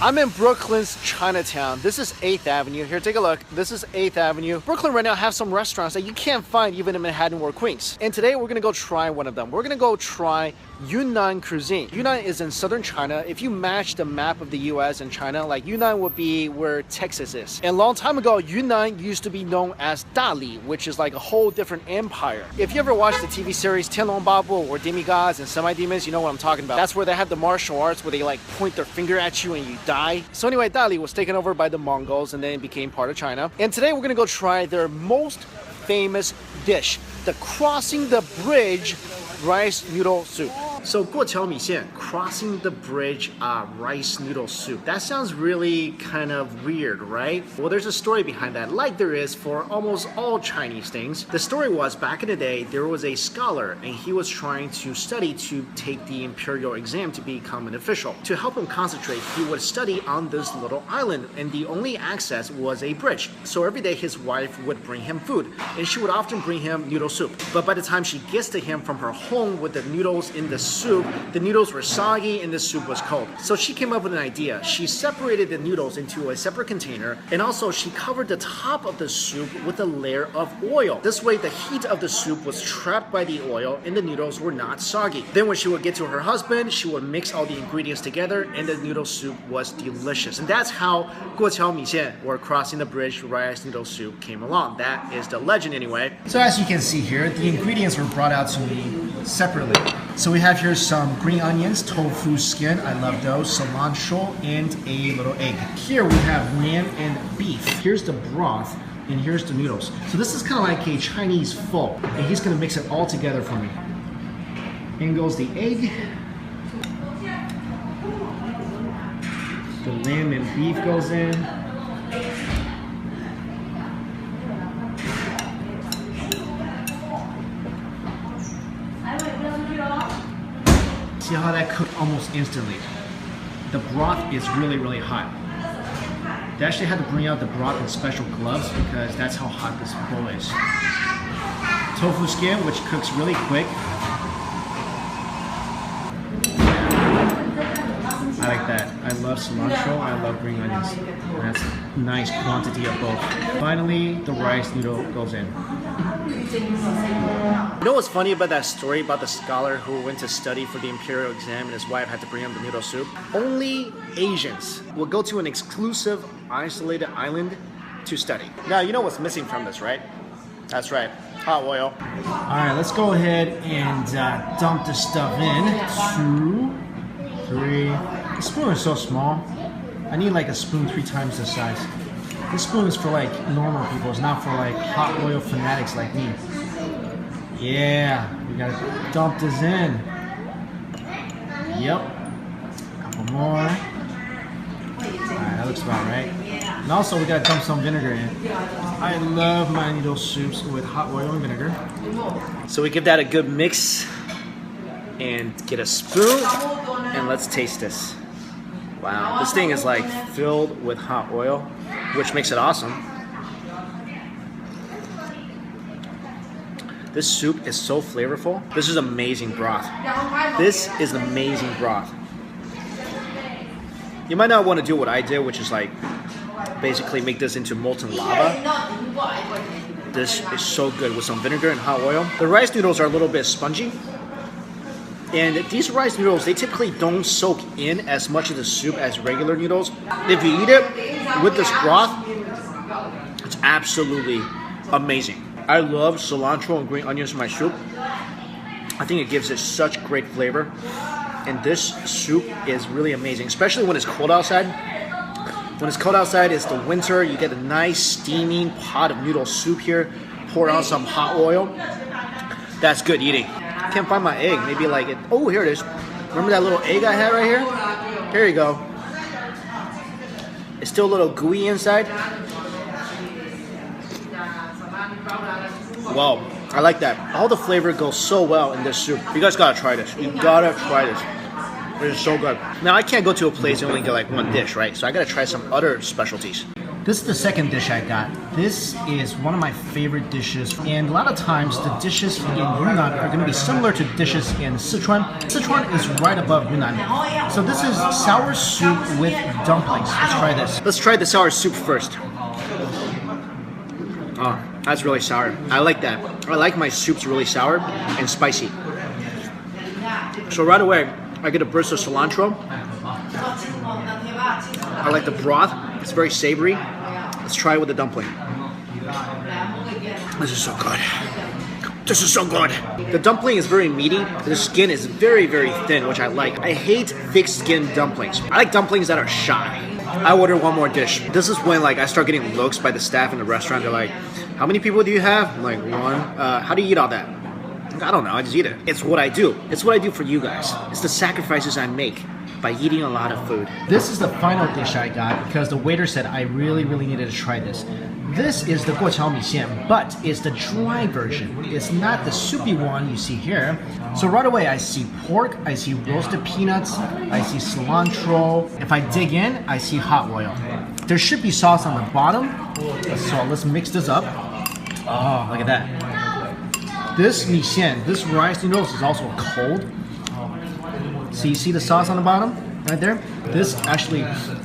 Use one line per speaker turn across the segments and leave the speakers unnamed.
I'm in Brooklyn's Chinatown. This is 8th Avenue. Here, take a look. This is 8th Avenue. Brooklyn right now has some restaurants that you can't find even in Manhattan or Queens. And today we're gonna go try one of them. We're gonna go try Yunnan cuisine. Yunnan is in southern China. If you match the map of the US and China, like Yunnan would be where Texas is. And a long time ago, Yunnan used to be known as Dali, which is like a whole different empire. If you ever watched the TV series Tianlong Babu or Demigods and Semi-Demons, you know what I'm talking about. That's where they have the martial arts where they like point their finger at you and you die. So anyway, Dali was taken over by the Mongols and then it became part of China. And today we're gonna go try their most famous dish, the crossing the bridge rice noodle soup. So 过桥米线, crossing the bridge rice noodle soup. That sounds really kind of weird, right? Well, there's a story behind that, like there is for almost all Chinese things. The story was, back in the day, there was a scholar and he was trying to study to take the imperial exam to become an official. To help him concentrate, he would study on this little island and the only access was a bridge. So every day his wife would bring him food and she would often bring him noodle soup. But by the time she gets to him from her home with the noodles in the soup, the noodles were soggy and the soup was cold. So she came up with an idea. She separated the noodles into a separate container and also she covered the top of the soup with a layer of oil. This way the heat of the soup was trapped by the oil and the noodles were not soggy. Then when she would get to her husband, she would mix all the ingredients together and the noodle soup was delicious. And that's how 过桥米线, or crossing the bridge rice noodle soup, came along. That is the legend anyway. So as you can see here, the ingredients were brought out to me separately. So we have here some green onions, tofu skin, I love those, cilantro, and a little egg. Here we have lamb and beef. Here's the broth, and here's the noodles. So this is kind of like a Chinese pho, and he's gonna mix it all together for me. In goes the egg. The lamb and beef goes in. See how that cooked almost instantly. The broth is really, really hot. They actually had to bring out the broth in special gloves because that's how hot this bowl is. Tofu skin, which cooks really quick. I like that. I love cilantro, I love green onions. And that's a nice quantity of both. Finally, the rice noodle goes in. You know what's funny about that story about the scholar who went to study for the imperial exam and his wife had to bring him the noodle soup? Only Asians will go to an exclusive, isolated island to study. Now, you know what's missing from this, right? That's right, hot oil. All right, let's go ahead and dump this stuff in. 2, 3. The spoon is so small. I need like a spoon 3 times this size. This spoon is for like normal people. It's not for like hot oil fanatics like me. Yeah, we gotta dump this in. Yep. Couple more. Alright, that looks about right. And also we gotta dump some vinegar in. I love my noodle soups with hot oil and vinegar. So we give that a good mix and get a spoon and let's taste this. Wow, this thing is like filled with hot oil, which makes it awesome. This soup is so flavorful. This is amazing broth. This is amazing broth. You might not want to do what I did, which is like basically make this into molten lava. This is so good with some vinegar and hot oil. The rice noodles are a little bit spongy. And these rice noodles, they typically don't soak in as much of the soup as regular noodles. If you eat it with this broth, it's absolutely amazing. I love cilantro and green onions in my soup. I think it gives it such great flavor. And this soup is really amazing, especially when it's cold outside. When it's cold outside, it's the winter, you get a nice steaming pot of noodle soup here. Pour on some hot oil. That's good eating. Can't find my egg. Maybe like it. Oh, here it is. Remember that little egg I had right here? Here you go. It's still a little gooey inside. Wow, I like that. All the flavor goes so well in this soup. You guys gotta try this. You gotta try this. It is so good. Now I can't go to a place and only get like one dish, right? So I gotta try some other specialties. This is the second dish I got. This is one of my favorite dishes, and a lot of times the dishes in Yunnan are going to be similar to dishes in Sichuan. Sichuan is right above Yunnan. So this is sour soup with dumplings. Let's try this. Let's try the sour soup first. Oh, that's really sour. I like that. I like my soups really sour and spicy. So right away, I get a burst of cilantro. I like the broth. It's very savory. Let's try it with the dumpling. This is so good. This is so good. The dumpling is very meaty. The skin is very, very thin, which I like. I hate thick-skinned dumplings. I like dumplings that are shy. I order one more dish. This is when I start getting looks by the staff in the restaurant. They're like, how many people do you have? I'm like, one. How do you eat all that? I don't know, I just eat it. It's what I do. It's what I do for you guys. It's the sacrifices I make by eating a lot of food. This is the final dish I got because the waiter said I really, really needed to try this. This is the guoqiao mixian, but it's the dry version. It's not the soupy one you see here. So right away I see pork, I see roasted peanuts, I see cilantro. If I dig in, I see hot oil. There should be sauce on the bottom. So let's mix this up. Oh, look at that. This mixian, this rice noodles is also cold. So you see the sauce on the bottom right there? This actually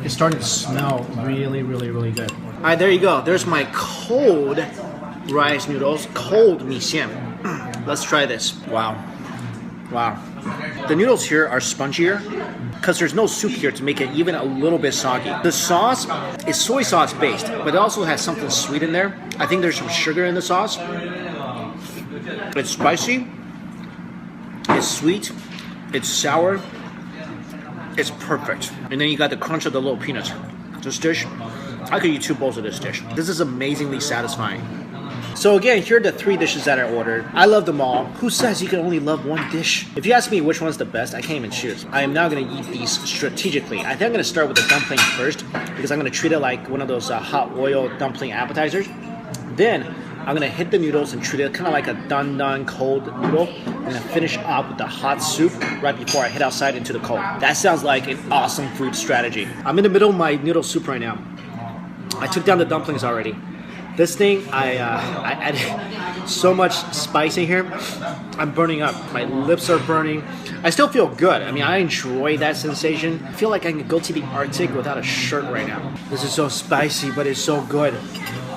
is starting to smell really, really, really good. All right, there you go. There's my cold rice noodles, cold mixian. Let's try this. Wow. Wow. The noodles here are spongier because there's no soup here to make it even a little bit soggy. The sauce is soy sauce based, but it also has something sweet in there. I think there's some sugar in the sauce. It's spicy, it's sweet, it's sour, it's perfect. And then you got the crunch of the little peanuts. This dish, I could eat 2 bowls of this dish. This is amazingly satisfying. So again, here are the 3 dishes that I ordered. I love them all. Who says you can only love one dish? If you ask me which one's the best, I can't even choose. I am now going to eat these strategically. I think I'm going to start with the dumpling first because I'm going to treat it like one of those hot oil dumpling appetizers. Then I'm going to hit the noodles and treat it kind of like a dun cold noodle. And then finish up with the hot soup right before I head outside into the cold. That sounds like an awesome food strategy. I'm in the middle of my noodle soup right now. I took down the dumplings already. This thing, I added so much spice in here. I'm burning up. My lips are burning. I still feel good. I mean, I enjoy that sensation. I feel like I can go to the Arctic without a shirt right now. This is so spicy, but it's so good.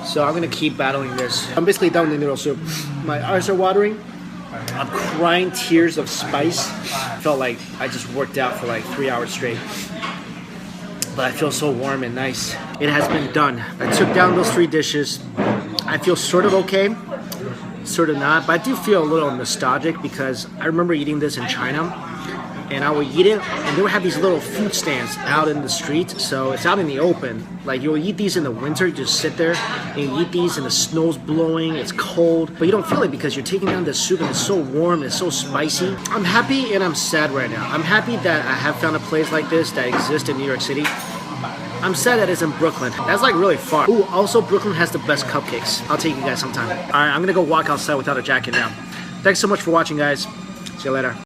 So I'm gonna keep battling this. I'm basically done with the noodle soup. My eyes are watering. I'm crying tears of spice. I felt like I just worked out for like 3 hours straight. But I feel so warm and nice. It has been done. I took down those 3 dishes. I feel sort of okay, sort of not, but I do feel a little nostalgic because I remember eating this in China. And I would eat it, and they would have these little food stands out in the street, so it's out in the open. Like, you'll eat these in the winter, you just sit there, and you eat these, and the snow's blowing, it's cold, but you don't feel it because you're taking down the soup, and it's so warm, it's so spicy. I'm happy, and I'm sad right now. I'm happy that I have found a place like this that exists in New York City. I'm sad that it's in Brooklyn. That's like really far. Ooh, also Brooklyn has the best cupcakes. I'll take you guys sometime. All right, I'm gonna go walk outside without a jacket now. Thanks so much for watching, guys. See you later.